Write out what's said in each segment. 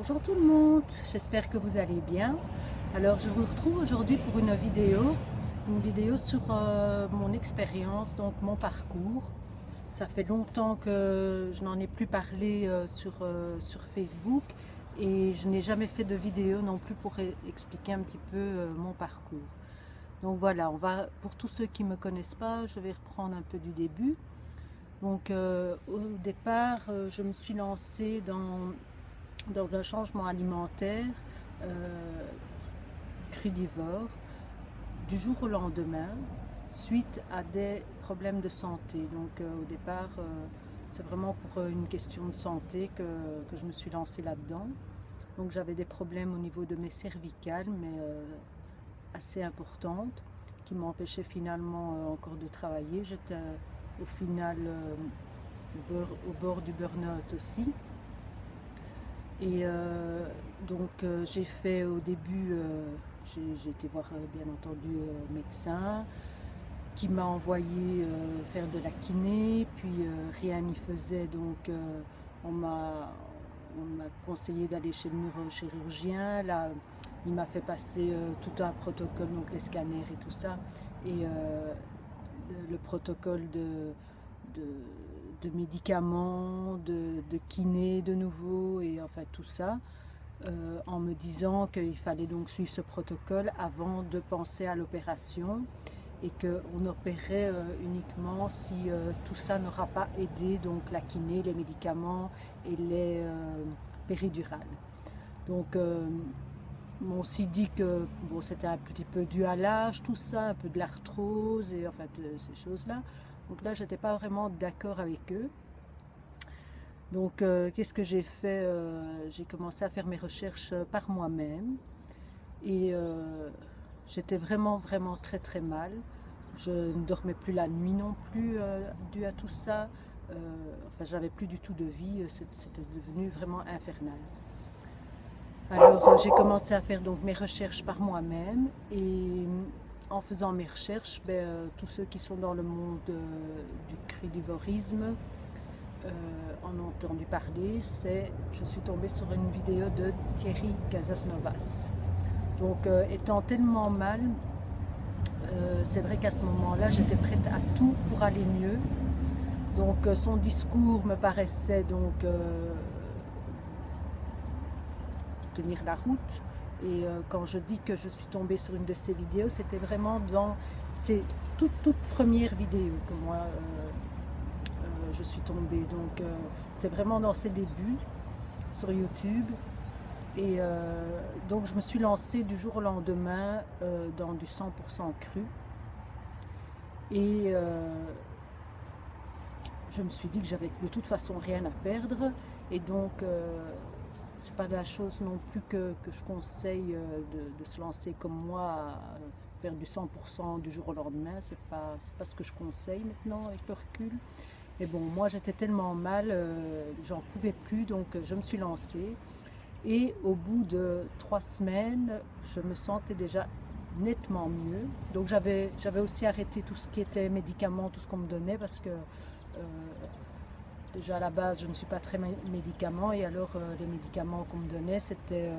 Bonjour tout le monde, j'espère que vous allez bien. Alors je vous retrouve aujourd'hui pour une vidéo sur mon expérience, donc mon parcours. Ça fait longtemps que je n'en ai plus parlé sur Facebook et je n'ai jamais fait de vidéo non plus pour expliquer un petit peu mon parcours. Donc voilà, pour tous ceux qui ne me connaissent pas, je vais reprendre un peu du début. Donc au départ, je me suis lancée dans un changement alimentaire crudivore du jour au lendemain suite à des problèmes de santé. Donc au départ, c'est vraiment pour une question de santé que je me suis lancée là-dedans. Donc j'avais des problèmes au niveau de mes cervicales, mais assez importantes, qui m'empêchaient finalement encore de travailler. J'étais au final au bord du burn-out aussi. Et j'ai fait au début, j'ai été voir bien entendu médecin qui m'a envoyé faire de la kiné, puis rien n'y faisait, donc on m'a conseillé d'aller chez le neurochirurgien. Là, il m'a fait passer tout un protocole, donc les scanners et tout ça, et le protocole de médicaments, de kiné de nouveau, et enfin tout ça, en me disant qu'il fallait donc suivre ce protocole avant de penser à l'opération et qu'on opérait uniquement si tout ça n'aura pas aidé, donc la kiné, les médicaments et les péridurales. Donc on m'a aussi dit que bon, c'était un petit peu dû à l'âge, tout ça, un peu de l'arthrose et enfin ces choses-là. Donc là, j'étais pas vraiment d'accord avec eux. Donc qu'est-ce que j'ai fait? J'ai commencé à faire mes recherches par moi-même et j'étais vraiment très très mal. Je ne dormais plus la nuit non plus dû à tout ça. Enfin, j'avais plus du tout de vie, c'était devenu vraiment infernal. Alors j'ai commencé à faire donc mes recherches par moi-même et en faisant mes recherches, tous ceux qui sont dans le monde du crudivorisme en ont entendu parler. Je suis tombée sur une vidéo de Thierry Casasnovas. Donc étant tellement mal, c'est vrai qu'à ce moment-là j'étais prête à tout pour aller mieux. Donc son discours me paraissait donc tenir la route. Et quand je dis que je suis tombée sur une de ces vidéos, c'était vraiment dans ces toutes premières vidéos que moi je suis tombée. Donc c'était vraiment dans ses débuts sur YouTube. Et donc je me suis lancée du jour au lendemain dans du 100% cru. Et je me suis dit que j'avais de toute façon rien à perdre. Et donc c'est pas la chose non plus que je conseille de se lancer comme moi à faire du 100% du jour au lendemain. C'est pas ce que je conseille maintenant avec le recul. Mais bon, moi j'étais tellement mal, j'en pouvais plus, donc je me suis lancée. Et au bout de 3 semaines, je me sentais déjà nettement mieux. Donc j'avais aussi arrêté tout ce qui était médicaments, tout ce qu'on me donnait, parce que déjà à la base, je ne suis pas très médicament, et alors les médicaments qu'on me donnait, c'était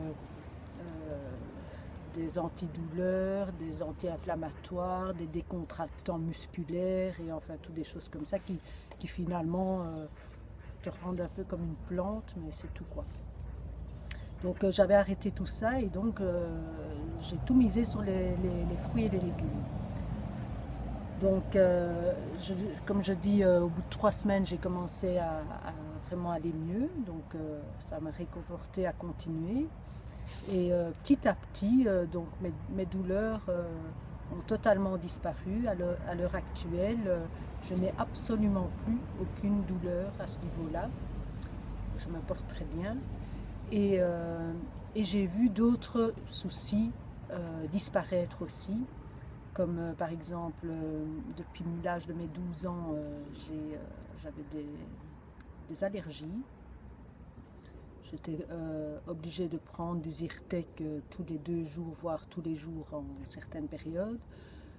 des antidouleurs, des anti-inflammatoires, des décontractants musculaires, et enfin toutes des choses comme ça qui finalement te rendent un peu comme une plante, mais c'est tout quoi. Donc j'avais arrêté tout ça et donc j'ai tout misé sur les fruits et les légumes. Donc comme je dis, au bout de 3 semaines, j'ai commencé à vraiment aller mieux. Donc ça m'a réconforté à continuer. Et petit à petit, donc mes douleurs ont totalement disparu. À l'heure actuelle, je n'ai absolument plus aucune douleur à ce niveau-là. Je me porte très bien. Et j'ai vu d'autres soucis disparaître aussi, comme par exemple, depuis l'âge de mes 12 ans, j'avais des allergies. J'étais obligée de prendre du Zyrtec tous les 2 jours, voire tous les jours en certaines périodes.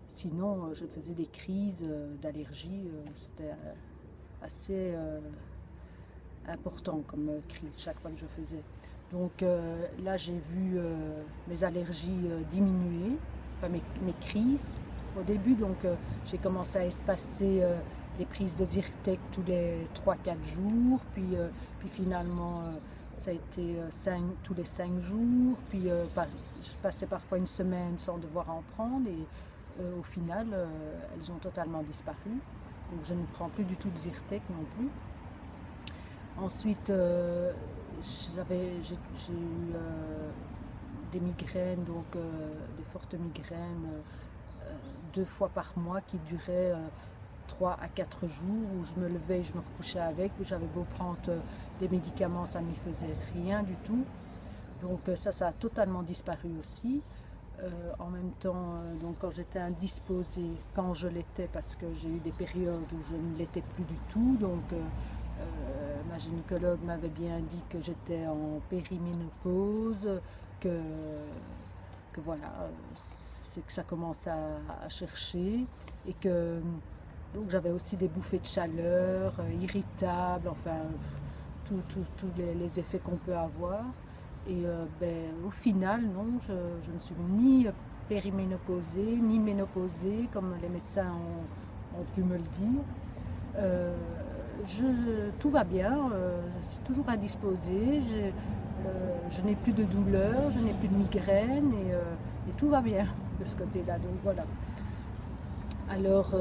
Sinon, je faisais des crises d'allergie. C'était assez important comme crise chaque fois que je faisais. Donc là, j'ai vu mes allergies diminuer, enfin mes crises au début. Donc j'ai commencé à espacer les prises de Zyrtec tous les 3 4 jours. Puis finalement, ça a été tous les 5 jours. Puis je passais parfois une semaine sans devoir en prendre. Et au final, elles ont totalement disparu. Donc je ne prends plus du tout de Zyrtec non plus. Ensuite, j'ai eu des migraines, donc des fortes migraines, 2 fois par mois qui duraient 3 à 4 jours, où je me levais et je me recouchais avec, où j'avais beau prendre des médicaments, ça n'y faisait rien du tout. Donc ça a totalement disparu aussi. En même temps, donc quand j'étais indisposée, quand je l'étais, parce que j'ai eu des périodes où je ne l'étais plus du tout, donc ma gynécologue m'avait bien dit que j'étais en périménopause, que, que voilà, c'est que ça commençait à chercher, et que donc j'avais aussi des bouffées de chaleur, irritables, enfin tous les effets qu'on peut avoir. Et au final, non, je ne suis ni périménopausée, ni ménopausée, comme les médecins ont pu me le dire. Tout va bien, je suis toujours indisposée, je n'ai plus de douleur, je n'ai plus de migraine, et tout va bien de ce côté-là. Donc voilà. Alors,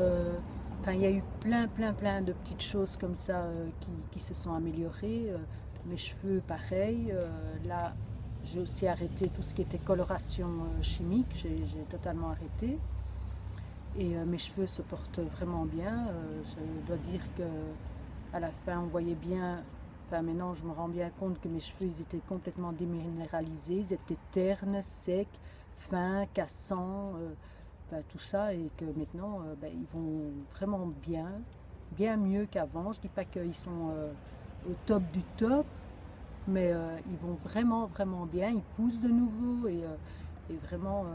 il y a eu plein de petites choses comme ça qui se sont améliorées. Mes cheveux, pareil. Là, j'ai aussi arrêté tout ce qui était coloration chimique. J'ai totalement arrêté. Et mes cheveux se portent vraiment bien. Je dois dire que à la fin, on voyait bien. Enfin, maintenant, je me rends bien compte que mes cheveux, ils étaient complètement déminéralisés. Ils étaient ternes, secs, fins, cassants. Tout ça, et que maintenant ils vont vraiment bien mieux qu'avant. Je dis pas qu'ils sont au top du top, mais ils vont vraiment bien, ils poussent de nouveau, et vraiment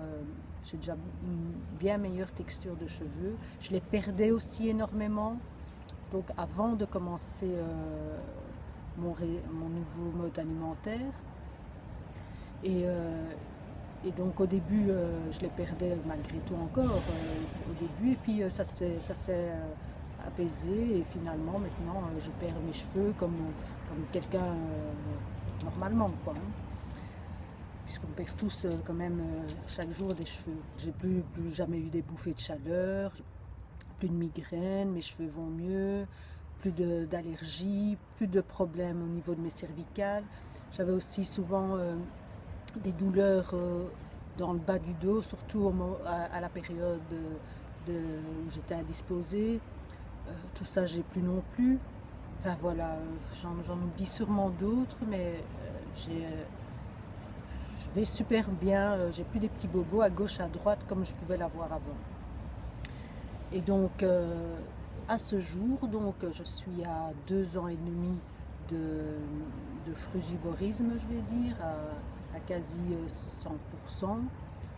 j'ai déjà une bien meilleure texture de cheveux. Je les perdais aussi énormément, donc avant de commencer mon nouveau mode alimentaire. Et donc au début, je les perdais malgré tout encore au début, et puis ça s'est apaisé, et finalement maintenant je perds mes cheveux comme quelqu'un normalement, quoi, hein. Puisqu'on perd tous quand même chaque jour des cheveux. J'ai plus jamais eu des bouffées de chaleur, plus de migraines, mes cheveux vont mieux, plus d'allergies, plus de problèmes au niveau de mes cervicales. J'avais aussi souvent des douleurs dans le bas du dos, surtout à la période où j'étais indisposée. Tout ça, j'ai plus non plus. Enfin voilà, j'en oublie sûrement d'autres, mais je vais super bien. J'ai plus des petits bobos à gauche, à droite, comme je pouvais l'avoir avant. Et donc, à ce jour, donc, je suis à 2 ans et demi de frugivorisme, je vais dire, à quasi 100%.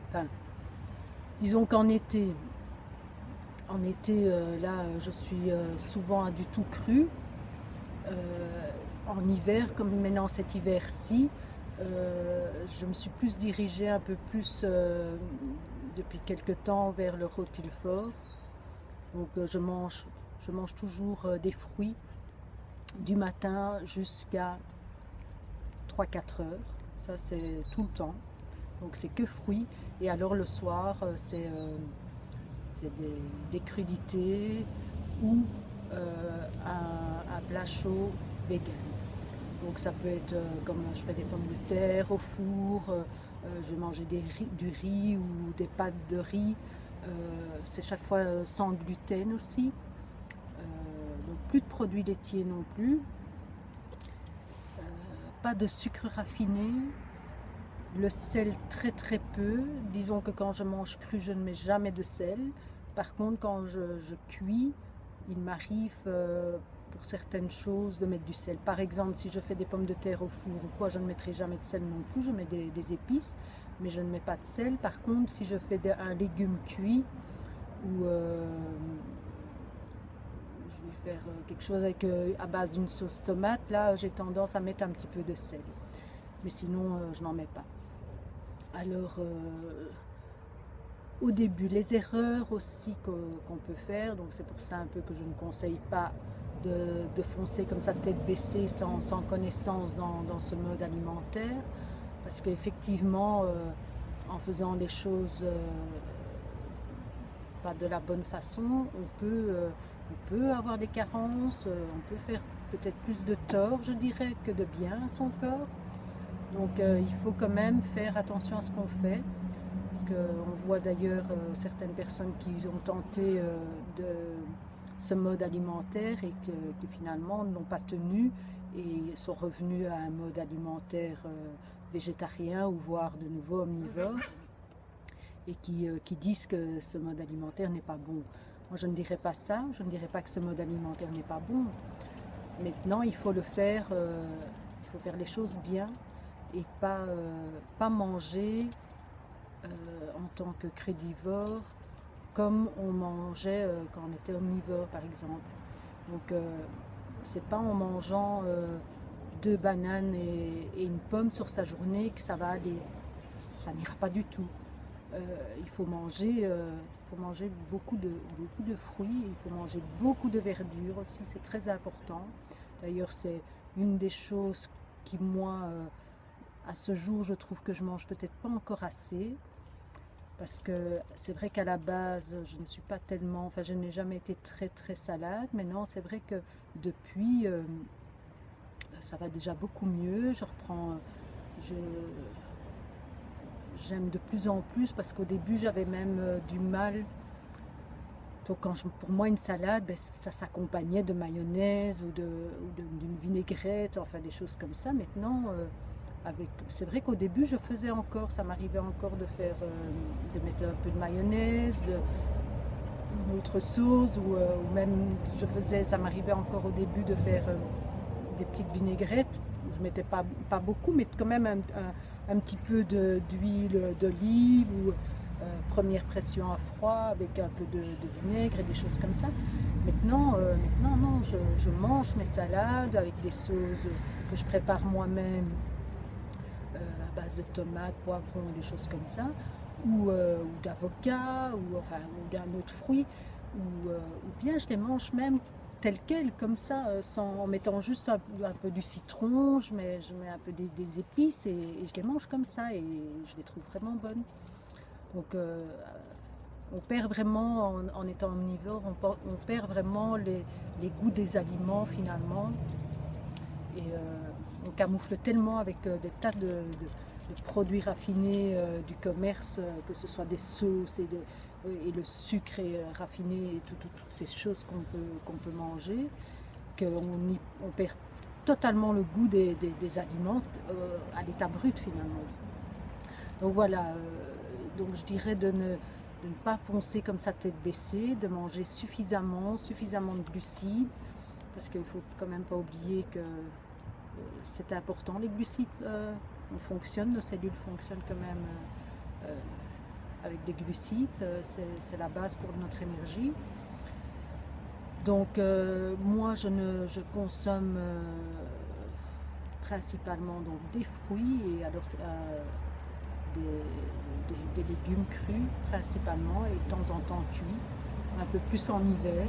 Enfin, disons qu'en été, là, je suis souvent à du tout cru. En hiver, comme maintenant cet hiver-ci, je me suis plus dirigée un peu plus depuis quelque temps vers le Rotilfort. Donc je mange toujours des fruits du matin jusqu'à 3 4 heures. Ça, c'est tout le temps. Donc c'est que fruits. Et alors le soir, c'est des crudités ou un plat chaud vegan. Donc ça peut être comme je fais des pommes de terre au four, je vais manger du riz ou des pâtes de riz. C'est chaque fois sans gluten aussi. Donc plus de produits laitiers non plus. Pas de sucre raffiné. Le sel très peu. Disons que quand je mange cru, je ne mets jamais de sel. Par contre, quand je cuis, il m'arrive pour certaines choses de mettre du sel. Par exemple, si je fais des pommes de terre au four ou quoi, je ne mettrai jamais de sel non plus. Je mets des épices, mais je ne mets pas de sel. Par contre, si je fais un légume cuit ou je vais faire quelque chose à base d'une sauce tomate, là j'ai tendance à mettre un petit peu de sel. mais sinon je n'en mets pas. Alors au début, les erreurs aussi qu'on peut faire, donc c'est pour ça un peu que je ne conseille pas de foncer comme ça tête baissée sans connaissance dans ce mode alimentaire, parce qu'effectivement en faisant les choses pas de la bonne façon, on peut avoir des carences, on peut faire peut-être plus de tort, je dirais, que de bien à son corps. Donc il faut quand même faire attention à ce qu'on fait, parce qu'on voit d'ailleurs certaines personnes qui ont tenté de ce mode alimentaire et qui finalement n'ont pas tenu et sont revenus à un mode alimentaire végétarien ou voire de nouveau omnivore, et qui disent que ce mode alimentaire n'est pas bon. Moi je ne dirais pas ça, je ne dirais pas que ce mode alimentaire n'est pas bon. Maintenant il faut le faire, il faut faire les choses bien et pas manger en tant que crédivore comme on mangeait quand on était omnivore par exemple. Donc c'est pas en mangeant 2 bananes et une pomme sur sa journée que ça va aller. Ça n'ira pas du tout. Il faut manger beaucoup de fruits, il faut manger beaucoup de verdure aussi, c'est très important. D'ailleurs c'est une des choses qui moi à ce jour je trouve que je mange peut-être pas encore assez, parce que c'est vrai qu'à la base je ne suis pas tellement, enfin je n'ai jamais été très salade, mais non c'est vrai que depuis ça va déjà beaucoup mieux, j'aime de plus en plus, parce qu'au début j'avais même du mal. Donc pour moi une salade, ben, ça s'accompagnait de mayonnaise ou d'une vinaigrette, enfin des choses comme ça. Maintenant, c'est vrai qu'au début je faisais encore, ça m'arrivait encore de mettre un peu de mayonnaise, une autre sauce, ou même ça m'arrivait encore au début de faire des petites vinaigrettes. Je mettais pas beaucoup, mais quand même un petit peu d'huile d'olive ou première pression à froid avec un peu de vinaigre et des choses comme ça. Maintenant non, je mange mes salades avec des sauces que je prépare moi-même à base de tomates, poivrons et des choses comme ça, ou d'avocat, ou d'un autre fruit, ou bien je les mange même telles quelles, comme ça, en mettant juste un peu du citron, je mets un peu des épices et je les mange comme ça et je les trouve vraiment bonnes. Donc on perd vraiment, en étant omnivore, on perd vraiment les goûts des aliments finalement, et on camoufle tellement avec des tas de produits raffinés du commerce, que ce soit des sauces et le sucre raffiné et toutes ces choses qu'on peut manger, qu'on perd totalement le goût des aliments à l'état brut finalement. Donc voilà, donc je dirais de ne pas foncer comme ça tête baissée, de manger suffisamment de glucides, parce qu'il ne faut quand même pas oublier que c'est important, les glucides, nos cellules fonctionnent quand même avec des glucides, c'est la base pour notre énergie. Donc moi je consomme principalement donc des fruits et alors des légumes crus principalement, et de temps en temps cuits, un peu plus en hiver.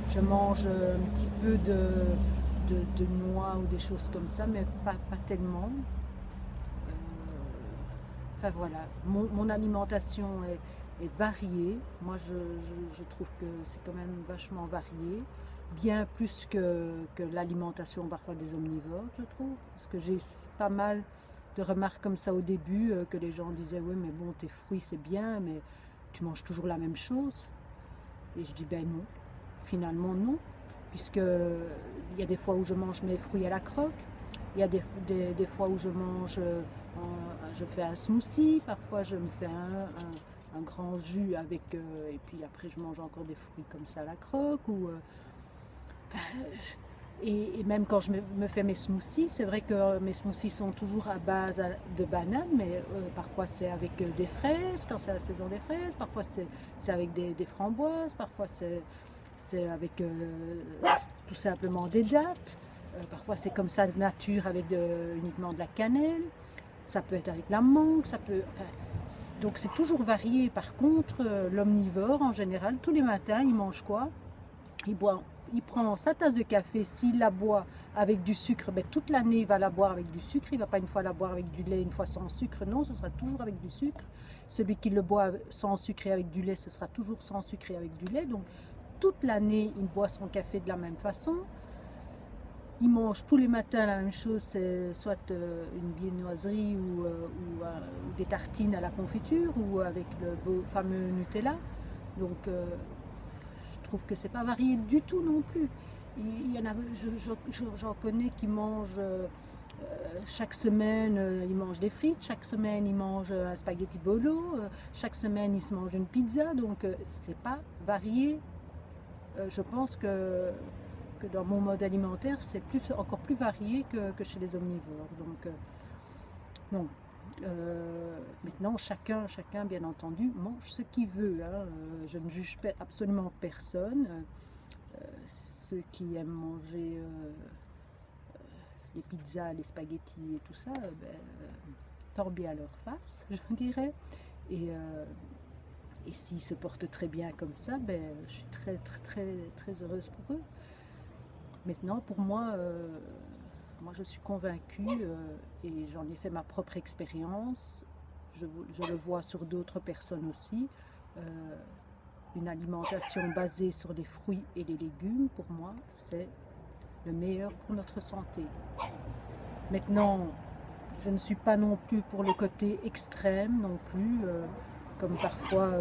Je mange un petit peu de noix ou des choses comme ça, mais pas tellement. Enfin voilà, mon alimentation est variée. Moi je trouve que c'est quand même vachement varié, bien plus que l'alimentation parfois des omnivores, je trouve, parce que j'ai pas mal de remarques comme ça au début, que les gens disaient oui mais bon, tes fruits c'est bien, mais tu manges toujours la même chose. Et je dis ben non, finalement non, puisque il y a des fois où je mange mes fruits à la croque, il y a des fois où je fais un smoothie, parfois je me fais un grand jus avec, et puis après je mange encore des fruits comme ça à la croque, et même quand je me fais mes smoothies, c'est vrai que mes smoothies sont toujours à base de bananes, mais parfois c'est avec des fraises, quand c'est la saison des fraises, parfois c'est avec des framboises, parfois c'est avec tout simplement des dattes. Parfois c'est comme ça de nature avec uniquement de la cannelle. Ça peut être avec la mangue, ça peut... Enfin, donc c'est toujours varié. Par contre, l'omnivore, en général, tous les matins, il mange quoi? Il prend sa tasse de café, s'il la boit avec du sucre, ben, toute l'année il va la boire avec du sucre, il ne va pas une fois la boire avec du lait, une fois sans sucre, non, ce sera toujours avec du sucre. Celui qui le boit sans sucre et avec du lait, ce sera toujours sans sucre et avec du lait. Donc toute l'année, il boit son café de la même façon. Il mange tous les matins la même chose, c'est soit une viennoiserie ou des tartines à la confiture ou avec le beau fameux Nutella. Donc je trouve que c'est pas varié du tout non plus. Il y en a, j'en connais qui mangent chaque semaine, ils mangent des frites, chaque semaine ils mangent un spaghetti bolo, chaque semaine ils se mangent une pizza. Donc c'est pas varié. Je pense que dans mon mode alimentaire, c'est encore plus varié que chez les omnivores. Donc, non. Maintenant, chacun, bien entendu, mange ce qu'il veut. Hein. Je ne juge absolument personne. Ceux qui aiment manger les pizzas, les spaghettis et tout ça, tant bien à leur face, je dirais. Et s'ils se portent très bien comme ça, je suis très heureuse pour eux. Maintenant, pour moi, je suis convaincue et j'en ai fait ma propre expérience. Je le vois sur d'autres personnes aussi. Une alimentation basée sur les fruits et les légumes, pour moi, c'est le meilleur pour notre santé. Maintenant, je ne suis pas non plus pour le côté extrême non plus, comme parfois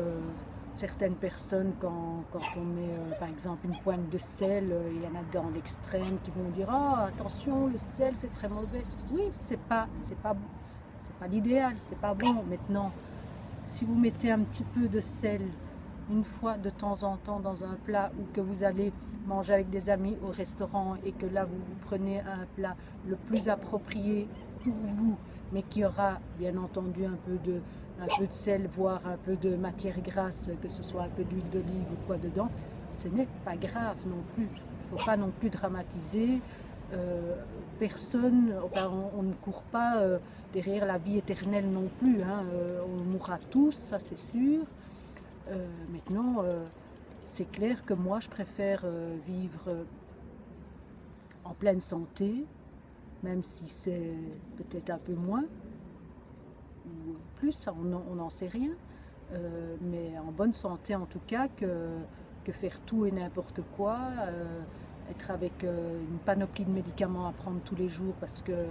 certaines personnes, quand on met par exemple une pointe de sel, il y en a dans l'extrême qui vont dire ah attention, le sel c'est très mauvais. Oui, c'est pas l'idéal, c'est pas bon. Maintenant, si vous mettez un petit peu de sel une fois de temps en temps dans un plat, ou que vous allez manger avec des amis au restaurant et que là vous prenez un plat le plus approprié pour vous, mais qui aura bien entendu un peu de sel, voire un peu de matière grasse, que ce soit un peu d'huile d'olive ou quoi dedans, ce n'est pas grave non plus. Il ne faut pas non plus dramatiser. Personne, enfin on ne court pas derrière la vie éternelle non plus. Hein. On mourra tous, ça c'est sûr. Maintenant, c'est clair que moi je préfère vivre en pleine santé, même si c'est peut-être un peu moins ou plus, on n'en sait rien, mais en bonne santé en tout cas, que faire tout et n'importe quoi, être avec une panoplie de médicaments à prendre tous les jours parce que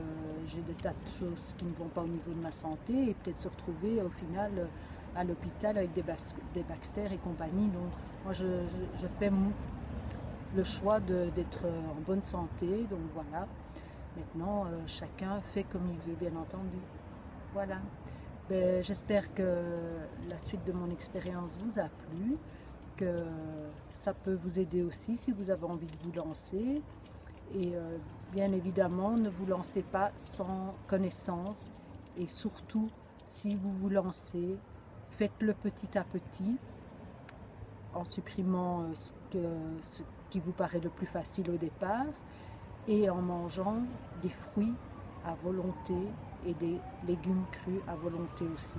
j'ai des tas de choses qui ne vont pas au niveau de ma santé, et peut-être se retrouver au final à l'hôpital avec des Baxter et compagnie. Donc moi je fais le choix d'être en bonne santé, donc voilà. Maintenant, chacun fait comme il veut, bien entendu. Voilà. J'espère que la suite de mon expérience vous a plu, que ça peut vous aider aussi si vous avez envie de vous lancer. Et bien évidemment, ne vous lancez pas sans connaissance. Et surtout, si vous vous lancez, faites-le petit à petit, en supprimant ce qui vous paraît le plus facile au départ, et en mangeant des fruits à volonté et des légumes crus à volonté aussi.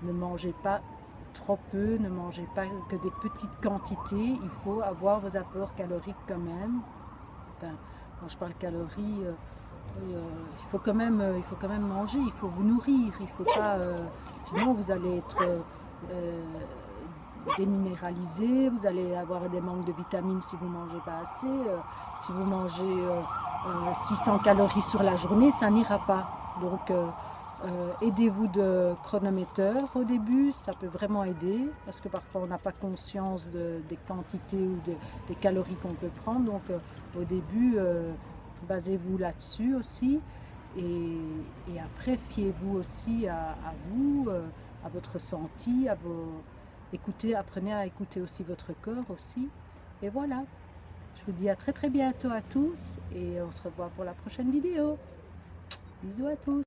Ne mangez pas trop peu, ne mangez pas que des petites quantités, il faut avoir vos apports caloriques quand même. Enfin, quand je parle calories, il faut quand même manger, il faut vous nourrir, il faut pas, sinon vous allez être déminéralisé, vous allez avoir des manques de vitamines si vous ne mangez pas assez, si vous mangez 600 calories sur la journée, ça n'ira pas. Donc aidez-vous de chronométeurs au début, ça peut vraiment aider, parce que parfois on n'a pas conscience des quantités ou des calories qu'on peut prendre. Donc au début, basez-vous là-dessus aussi, et après fiez-vous aussi à vous, à votre ressenti, apprenez à écouter aussi votre corps aussi. Et voilà, je vous dis à très bientôt à tous, et on se revoit pour la prochaine vidéo. Bisous à tous.